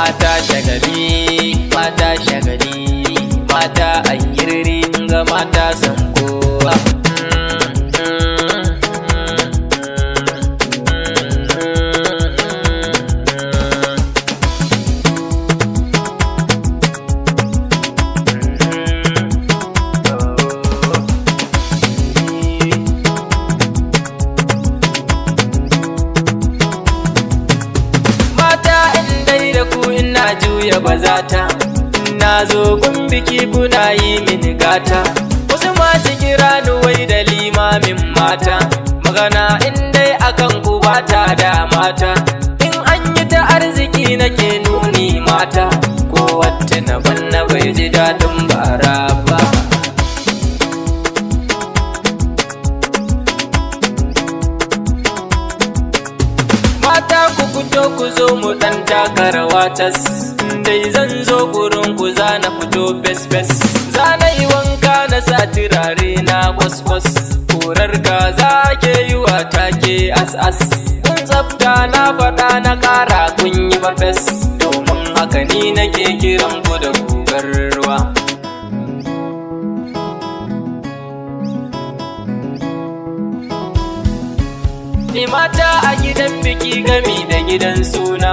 mata shagali, mata shagali, mata ayyirri ga mata san kowa. Juya bazata na zo gun biki kuna yi mini gata, wasu masu kira ni wai da limamin mata, magana in dai akan ku bata da mata, in an yi ta arziki nake nuni mata, ko wata na banna bai ji daɗin bara ba. Mata ku fito ku zo mu ɗan taka rawa tas, dai zan zo gurin ku zana fito bes bes, zana yi wanka na sa turare na kwas-kwas, korar kaza ke yi wa take as-as, kun tsafta na faɗa na ƙara kun yi mafes, domin haka ni nake kiran ku da gugar ruwa. Ni mata a gidan biki gami da gidan suna,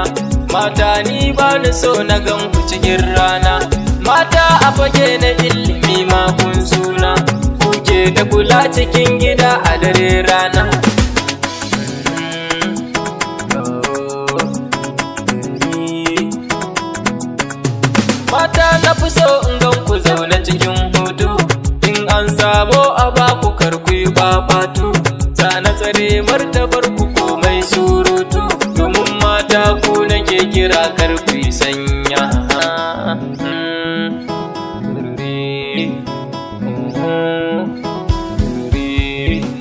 mata ni ba ni so na gan ku cikin rana, mata a fage na ilimi makon suna, kuke da kula cikin gida a dare rana. Mata na fi so in gan ku zaune cikin hutu, in an sabo a baku karku babatu, na tsare martabar ku komai surutu, domin mata ku nake kira karfi sanya.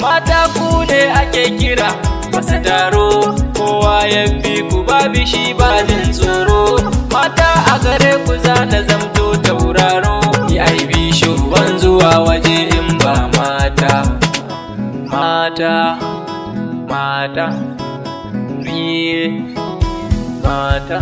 Mata ku ne ake kira masa taro, kowa ya bi ku babu shi ba jin tsoro, mata a gare ku za na zamto tauraro, ya yi bishu ban zuwa waje in ba mata. Mata, mata, mata.